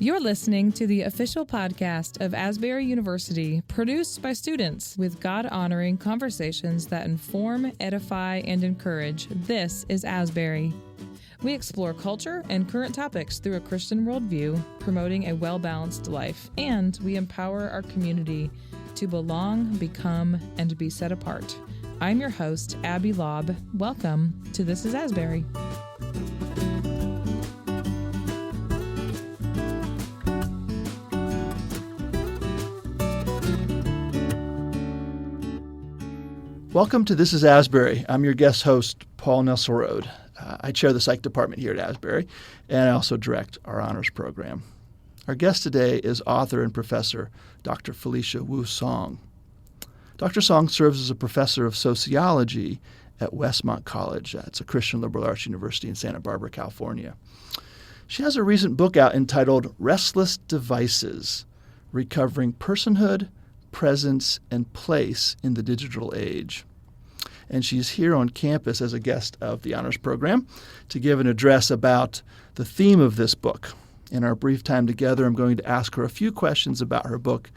You're listening to the official podcast of Asbury University, produced by students with God-honoring conversations that inform, edify, and encourage. This is Asbury. We explore culture and current topics through a Christian worldview, promoting a well-balanced life, and we empower our community to belong, become, and be set apart. I'm your host, Abby Lobb. Welcome to This is Asbury. Welcome to This is Asbury. I'm your guest host, Paul Nesselrode. I chair the psych department here at Asbury, and I also direct our honors program. Our guest today is author and professor, Dr. Felicia Wu Song. Dr. Song serves as a professor of sociology at Westmont College. It's a Christian liberal arts university in Santa Barbara, California. She has a recent book out entitled Restless Devices, Recovering Personhood, Presence, and Place in the Digital Age. And she's here on campus as a guest of the honors program to give an address about the theme of this book. In our brief time together, I'm going to ask her a few questions about her book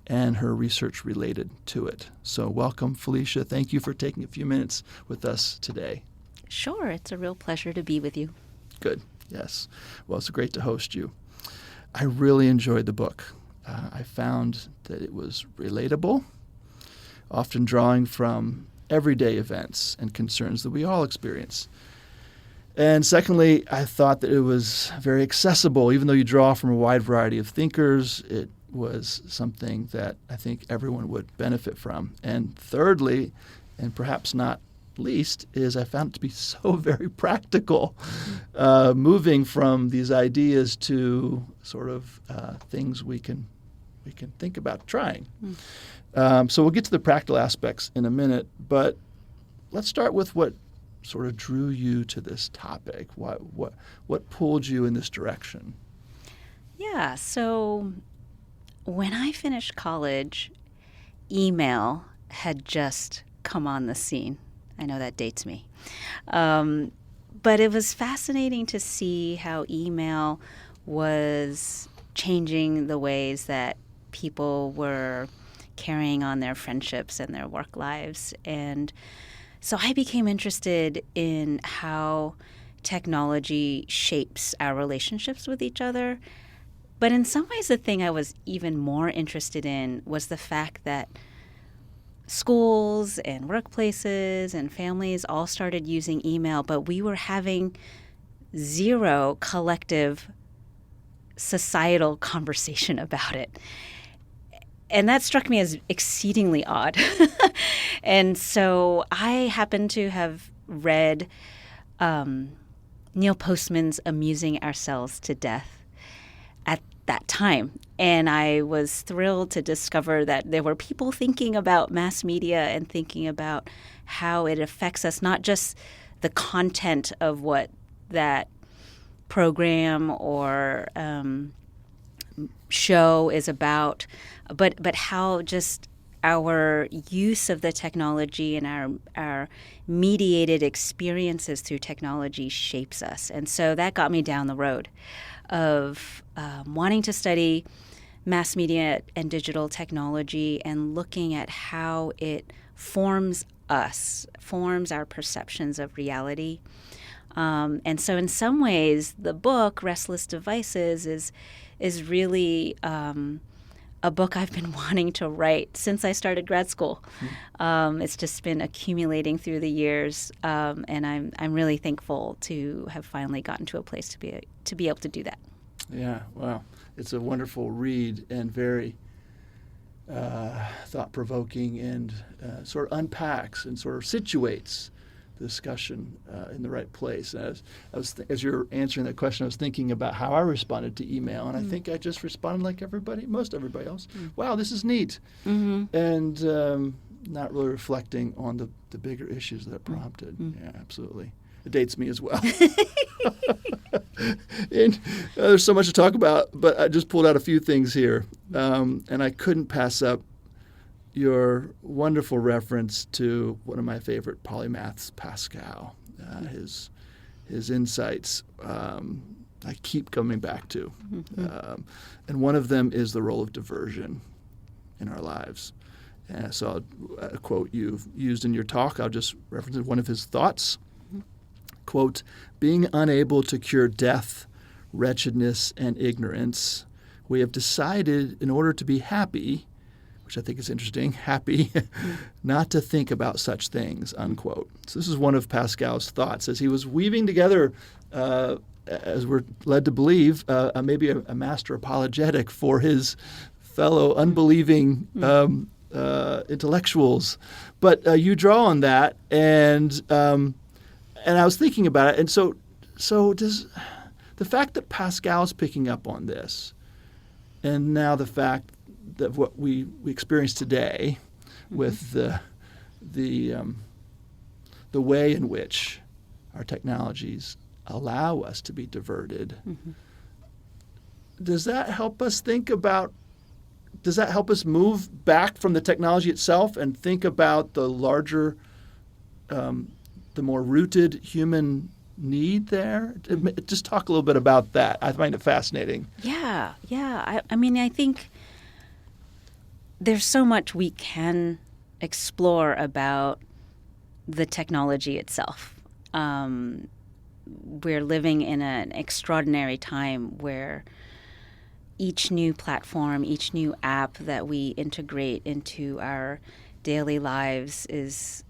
and her research related to it. So welcome, Felicia. Thank you for taking a few minutes with us today. Sure. It's a real pleasure to be with you. Good. Yes. Well, it's great to host you. I really enjoyed the book. I found that it was relatable, often drawing from everyday events and concerns that we all experience. And secondly, I thought that it was very accessible. Even though you draw from a wide variety of thinkers, it was something that I think everyone would benefit from. And thirdly, and perhaps not least, is I found it to be so very practical, moving from these ideas to sort of things we can think about trying. So we'll get to the practical aspects in a minute, but let's start with what sort of drew you to this topic. What pulled you in this direction? Yeah, so when I finished college, email had just come on the scene. I know that dates me. But it was fascinating to see how email was changing the ways that people were carrying on their friendships and their work lives. And so I became interested in how technology shapes our relationships with each other. But in some ways, the thing I was even more interested in was the fact that schools and workplaces and families all started using email, but we were having zero collective societal conversation about it. And that struck me as exceedingly odd. And so I happened to have read Neil Postman's Amusing Ourselves to Death at that time. And I was thrilled to discover that there were people thinking about mass media and thinking about how it affects us, not just the content of what that program or show is about, but how just our use of the technology and our mediated experiences through technology shapes us. And so that got me down the road of wanting to study mass media and digital technology and looking at how it forms us, forms our perceptions of reality. And so in some ways, the book, Restless Devices, is really a book I've been wanting to write since I started grad school. It's just been accumulating through the years, and I'm really thankful to have finally gotten to a place to be able to do that. Yeah, wow. It's a wonderful read and very thought-provoking and sort of unpacks and sort of situates the discussion in the right place. And as you're answering that question, I was thinking about how I responded to email, and I think I just responded like most everybody else. Wow, this is neat. And not really reflecting on the bigger issues that it prompted. Yeah, absolutely. It dates me as well. And there's so much to talk about, but I just pulled out a few things here. And I couldn't pass up your wonderful reference to one of my favorite polymaths, Pascal. His insights I keep coming back to. And one of them is the role of diversion in our lives. And I saw a quote you've used in your talk. I'll just reference one of his thoughts. Quote, being unable to cure death, wretchedness, and ignorance, we have decided in order to be happy, which I think is interesting, happy, not to think about such things, unquote. So this is one of Pascal's thoughts as he was weaving together, as we're led to believe, maybe a master apologetic for his fellow unbelieving intellectuals. But you draw on that, and I was thinking about it. And so does the fact that Pascal's picking up on this, and now the fact that what we experience today with the way in which our technologies allow us to be diverted, does that help us think about, does that help us move back from the technology itself and think about the larger, the more rooted human need there? Just talk a little bit about that. I find it fascinating. Yeah. I mean, I think there's so much we can explore about the technology itself. We're living in an extraordinary time where each new platform, each new app that we integrate into our daily lives is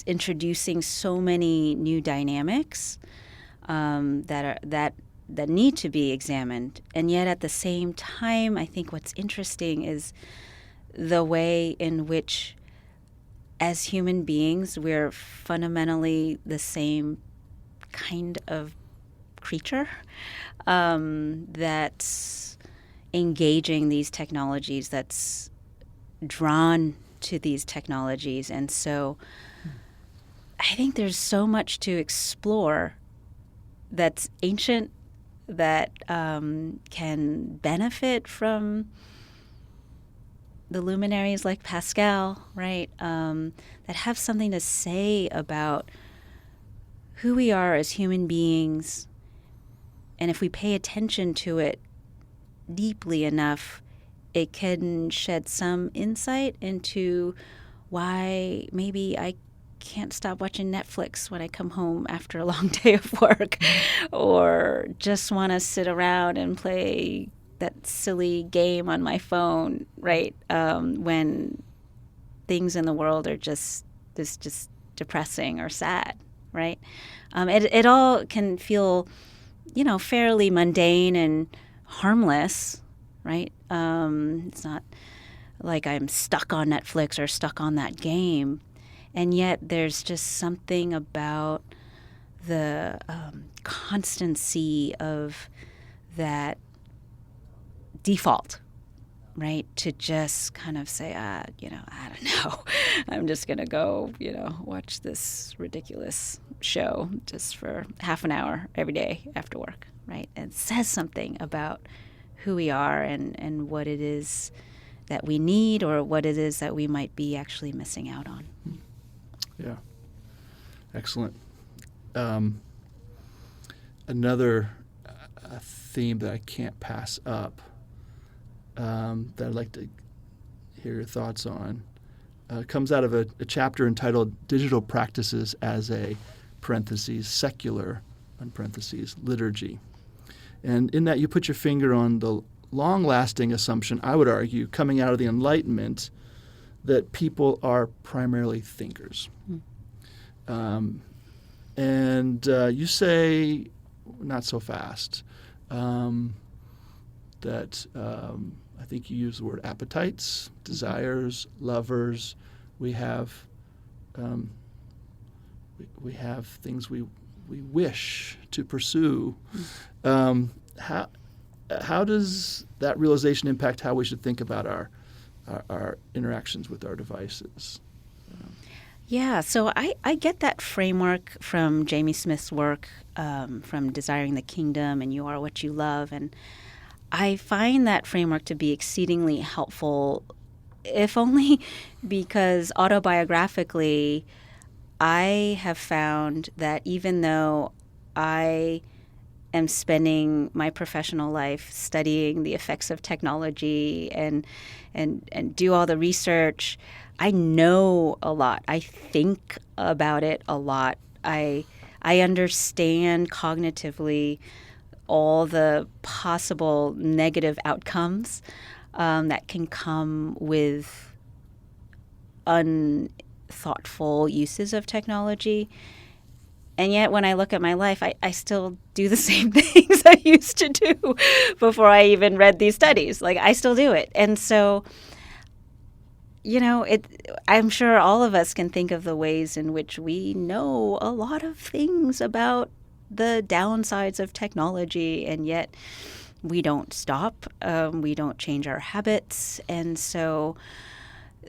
introducing so many new dynamics that need to be examined. And yet at the same time, I think what's interesting is the way in which, as human beings, we're fundamentally the same kind of creature that's engaging these technologies, that's drawn to these technologies. And so I think there's so much to explore that's ancient, that can benefit from the luminaries like Pascal, right? That have something to say about who we are as human beings. And if we pay attention to it deeply enough, it can shed some insight into why maybe I can't stop watching Netflix when I come home after a long day of work, or just want to sit around and play that silly game on my phone, right? When things in the world are just depressing or sad, right? It all can feel, fairly mundane and harmless, right? It's not like I'm stuck on Netflix or stuck on that game. And yet there's just something about the constancy of that default, right? To just kind of say, I don't know. I'm just going to go, watch this ridiculous show just for half an hour every day after work, right? And it says something about who we are and what it is that we need, or what it is that we might be actually missing out on. Yeah. Excellent. Another theme that I can't pass up that I'd like to hear your thoughts on comes out of a chapter entitled Digital Practices as a secular liturgy. And in that you put your finger on the long-lasting assumption, I would argue, coming out of the Enlightenment, that people are primarily thinkers. And you say, not so fast, that I think you use the word appetites, desires, lovers. We have things we wish to pursue. How does that realization impact how we should think about our interactions with our devices? Yeah, so I get that framework from Jamie Smith's work, from Desiring the Kingdom and You Are What You Love. And I find that framework to be exceedingly helpful, if only because autobiographically, I have found that even though I am spending my professional life studying the effects of technology and do all the research, I know a lot. I think about it a lot. I understand cognitively all the possible negative outcomes that can come with unthoughtful uses of technology. And yet when I look at my life, I still do the same things I used to do before I even read these studies. Like, I still do it. And so, I'm sure all of us can think of the ways in which we know a lot of things about the downsides of technology, and yet we don't stop. We don't change our habits. And so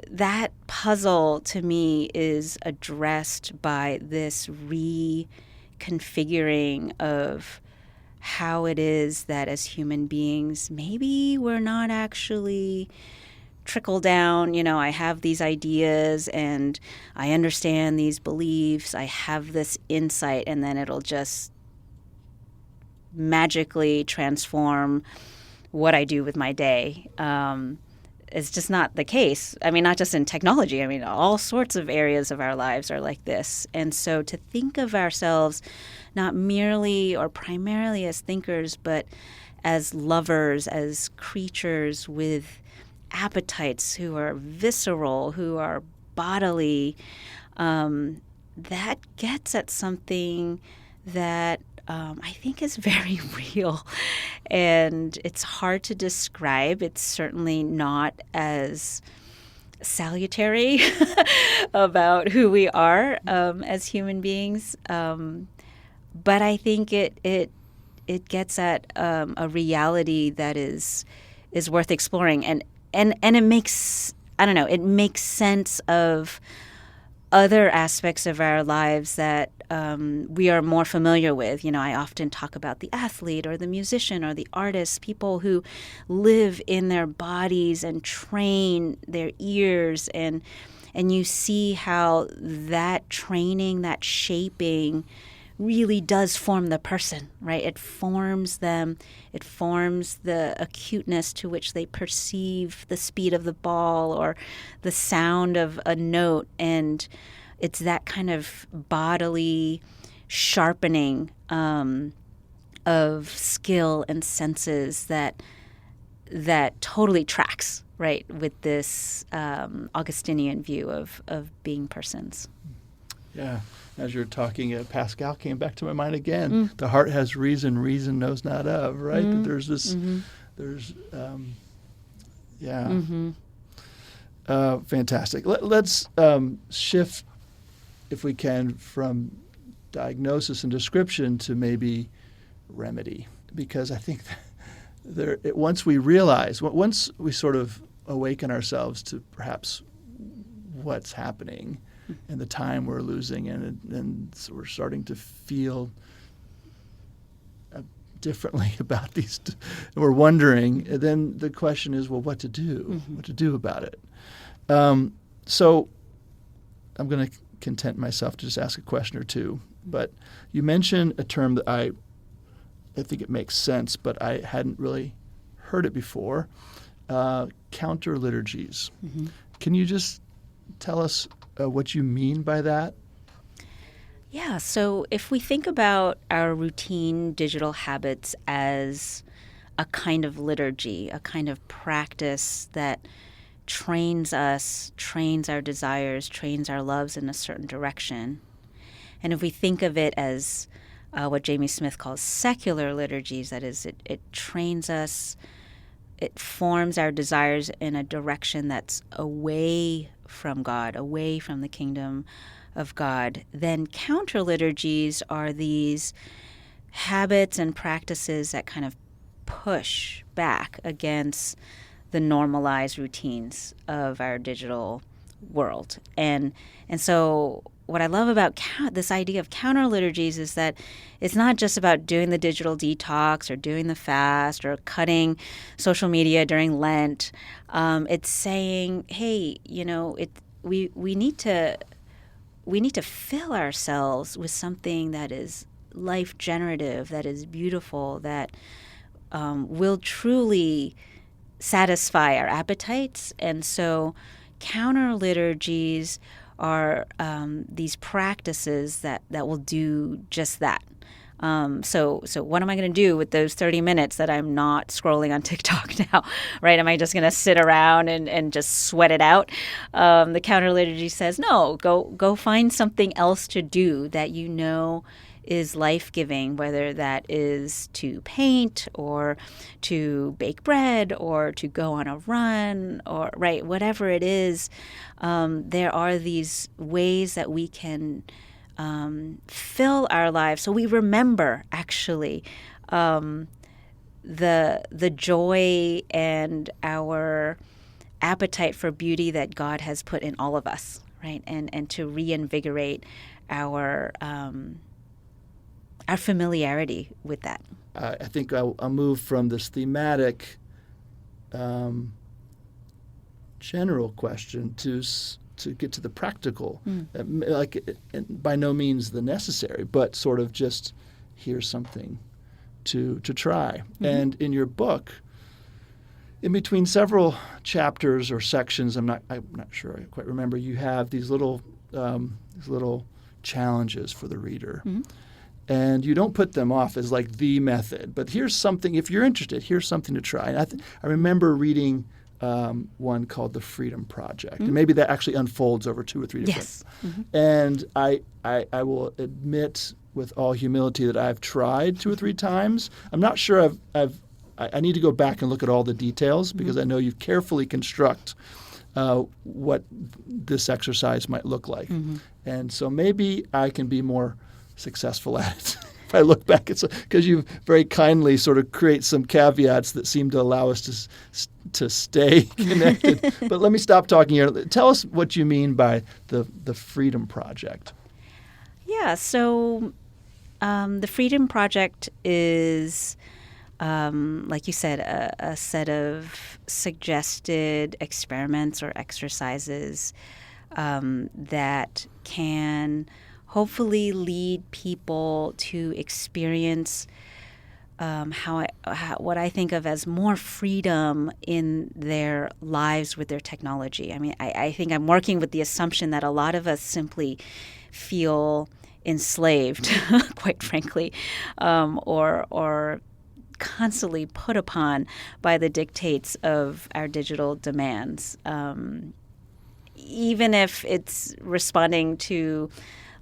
that puzzle to me is addressed by this reconfiguring of how it is that as human beings, maybe we're not actually trickle down. I have these ideas and I understand these beliefs. I have this insight, and then it'll just magically transform what I do with my day. It's just not the case. I mean, not just in technology. I mean, all sorts of areas of our lives are like this. And so to think of ourselves not merely or primarily as thinkers, but as lovers, as creatures with appetites who are visceral, who are bodily, that gets at something that I think is very real, and it's hard to describe. It's certainly not as salutary about who we are as human beings, but I think it gets at a reality that is worth exploring, and it makes, I don't know, it makes sense of other aspects of our lives that we are more familiar with. I often talk about the athlete or the musician or the artist, people who live in their bodies and train their ears, and you see how that training, that shaping really does form the person, right? It forms them. It forms the acuteness to which they perceive the speed of the ball or the sound of a note. And it's that kind of bodily sharpening of skill and senses that totally tracks, right, with this Augustinian view of being persons. Yeah. As you're talking, Pascal came back to my mind again. The heart has reason, reason knows not of, right? That there's this, fantastic. Let's shift, if we can, from diagnosis and description to maybe remedy, because I think that once we realize, once we sort of awaken ourselves to perhaps what's happening and the time we're losing, and so we're starting to feel differently about these, and we're wondering, and then the question is, well, what to do? What to do about it? So I'm going to content myself to just ask a question or two. But you mentioned a term that I think it makes sense, but I hadn't really heard it before, counter liturgies. Can you just tell us what you mean by that? Yeah, so if we think about our routine digital habits as a kind of liturgy, a kind of practice that trains us, trains our desires, trains our loves in a certain direction, and if we think of it as what Jamie Smith calls secular liturgies, that is, it trains us, it forms our desires in a direction that's away from God, away from the kingdom of God, then counter liturgies are these habits and practices that kind of push back against the normalized routines of our digital world. And so what I love about this idea of counter liturgies is that it's not just about doing the digital detox or doing the fast or cutting social media during Lent. It's saying, hey, we need to fill ourselves with something that is life generative, that is beautiful, that will truly satisfy our appetites. And so counter liturgies are these practices that will do just that. So what am I going to do with those 30 minutes that I'm not scrolling on TikTok now, right? Am I just going to sit around and just sweat it out? The counter liturgy says, no, go find something else to do that you know is life-giving, whether that is to paint or to bake bread or to go on a run or, right, whatever it is. There are these ways that we can fill our lives so we remember actually the joy and our appetite for beauty that God has put in all of us, right? And to reinvigorate our familiarity with that. I think I'll move from this thematic general question to get to the practical, by no means the necessary, but sort of just here's something to try. Mm-hmm. And in your book, in between several chapters or sections, I'm not sure I quite remember, you have these little challenges for the reader. Mm-hmm. And you don't put them off as like the method, but here's something, if you're interested, here's something to try. And I remember reading one called The Freedom Project. Mm-hmm. And maybe that actually unfolds over 2 or 3 different. Yes. Mm-hmm. And I will admit with all humility that I've tried 2 or 3 times. I'm not sure I need to go back and look at all the details because I know you carefully construct what this exercise might look like. Mm-hmm. And so maybe I can be more successful at it. If I look back, it's because you very kindly sort of create some caveats that seem to allow us to stay connected. But let me stop talking here. Tell us what you mean by the Freedom Project. Yeah, so the Freedom Project is, like you said, a set of suggested experiments or exercises that can hopefully lead people to experience what I think of as more freedom in their lives with their technology. I mean, I think I'm working with the assumption that a lot of us simply feel enslaved, quite frankly, or constantly put upon by the dictates of our digital demands, even if it's responding to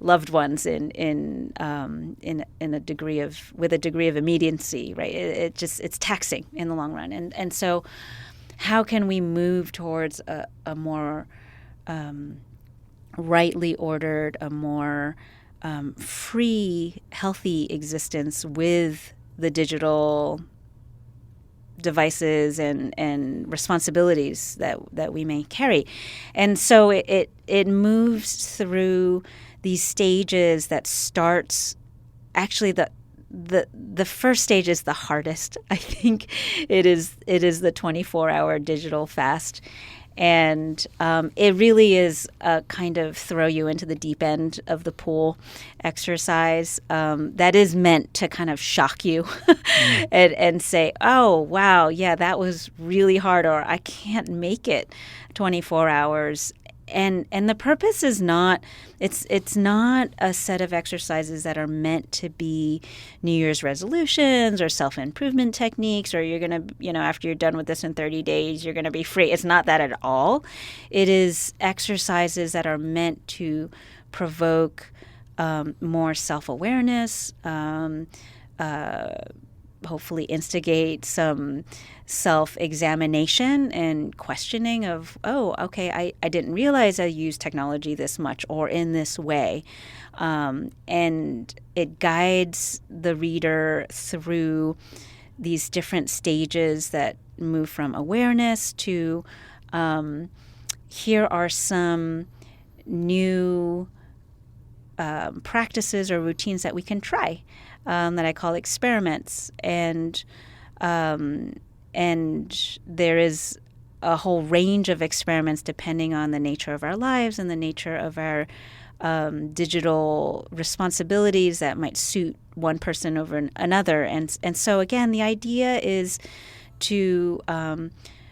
loved ones in a degree of immediacy, right? It's taxing in the long run, and so how can we move towards a more rightly ordered, a more free, healthy existence with the digital devices and responsibilities that we may carry? And so it moves through these stages that starts actually the first stage is the hardest. I think it is the 24-hour digital fast. And it really is a kind of throw you into the deep end of the pool exercise that is meant to kind of shock you and say, oh, wow, yeah, that was really hard, or I can't make it 24 hours. And the purpose is not, it's not a set of exercises that are meant to be New Year's resolutions or self-improvement techniques, or you're going to, after you're done with this in 30 days, you're going to be free. It's not that at all. It is exercises that are meant to provoke more self-awareness, hopefully instigate some self-examination and questioning of, oh, okay, I didn't realize I used technology this much or in this way. And it guides the reader through these different stages that move from awareness to here are some new practices or routines that we can try. That I call experiments, and there is a whole range of experiments depending on the nature of our lives and the nature of our digital responsibilities that might suit one person over another. And so, again, the idea is to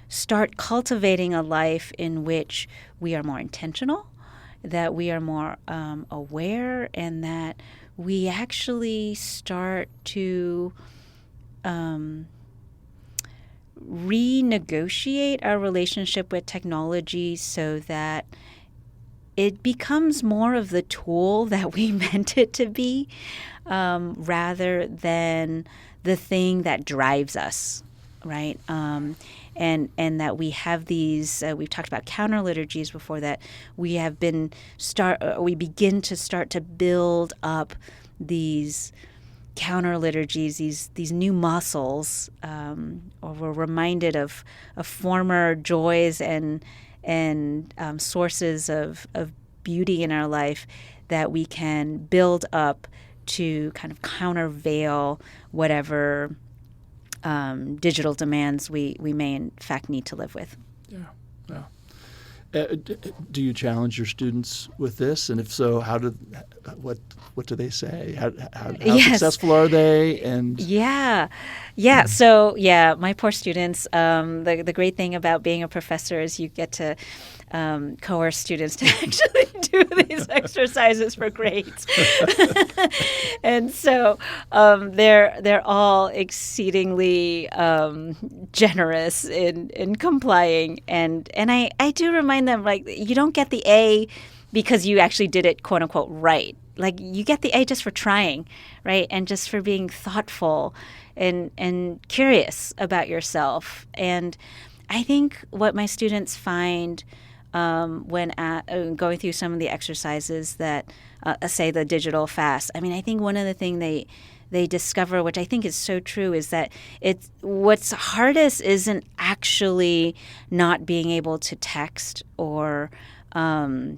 start cultivating a life in which we are more intentional, that we are more aware, and that we actually start to renegotiate our relationship with technology so that it becomes more of the tool that we meant it to be, rather than the thing that drives us, right? And that we have these. We've talked about counter liturgies before. That we begin to start to build up these counter liturgies, these new muscles, or we're reminded of former joys and sources of beauty in our life that we can build up to kind of countervail whatever digital demands we may in fact need to live with. Yeah. Do you challenge your students with this? And if so, what do they say? How Yes. successful are they? And Yeah. So my poor students. The great thing about being a professor is you get to coerce students to actually do these exercises for grades, and so they're all exceedingly generous in complying, and I do remind them, like, you don't get the A because you actually did it, quote unquote, right. Like, you get the A just for trying, right, and just for being thoughtful and curious about yourself. And I think what my students find when going through some of the exercises that, say, the digital fast, I mean, I think one of the things they discover, which I think is so true, is that what's hardest isn't actually not being able to text or watch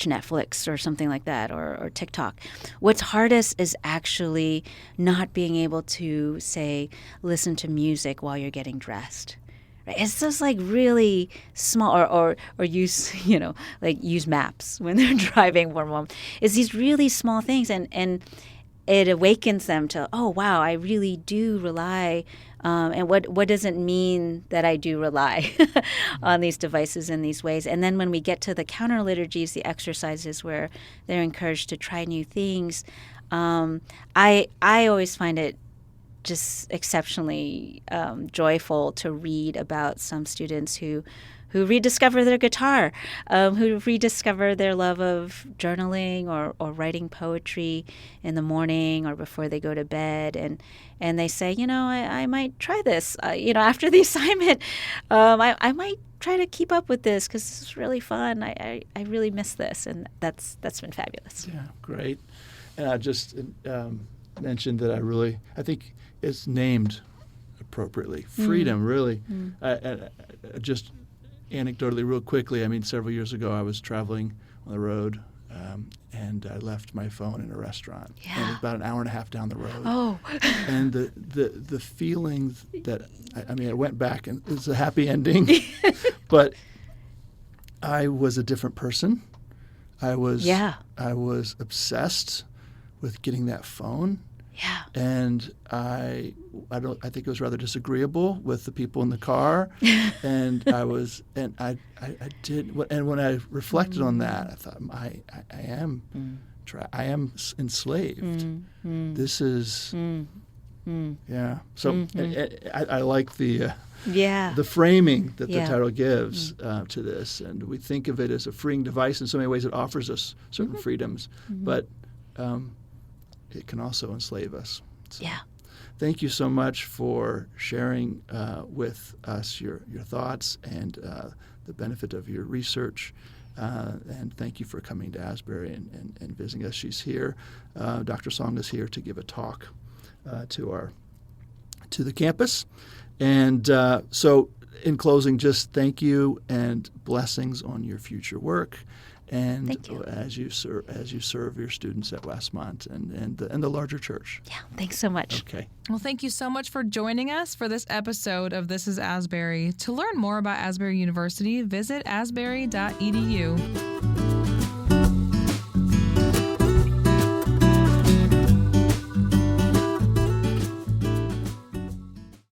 Netflix or something like that, or TikTok. What's hardest is actually not being able to, say, listen to music while you're getting dressed. Right? It's just like really small, or use use maps when they're driving. It's these really small things, and it awakens them to, oh wow, I really do rely. And what does it mean that I do rely on these devices in these ways? And then when we get to the counter liturgies, the exercises where they're encouraged to try new things, I always find it just exceptionally joyful to read about some students who rediscover their guitar, who rediscover their love of journaling or writing poetry in the morning or before they go to bed, and they say, I might try this. After the assignment, I might try to keep up with this because this is really fun. I really miss this, and that's been fabulous. Yeah, great. And I just mentioned that I think it's named appropriately. Freedom, really. Just anecdotally, real quickly, I mean, several years ago, I was traveling on the road, and I left my phone in a restaurant. Yeah. And it was about an hour and a half down the road. Oh. And the feeling that, I went back, and it was a happy ending, but I was a different person. I was obsessed with getting that phone. Yeah. And I think it was rather disagreeable with the people in the car, and I did. And when I reflected on that, I thought, I am enslaved. This is, yeah. So I like the framing that the title gives to this, and we think of it as a freeing device. In so many ways, it offers us certain freedoms, but it can also enslave us. So, yeah. Thank you so much for sharing with us your thoughts and the benefit of your research. And thank you for coming to Asbury and visiting us. She's here. Dr. Song is here to give a talk to the campus. And so in closing, just thank you and blessings on your future work. And as you serve your students at Westmont and the larger church. Yeah, thanks so much. Okay. Well, thank you so much for joining us for this episode of This is Asbury. To learn more about Asbury University, visit asbury.edu.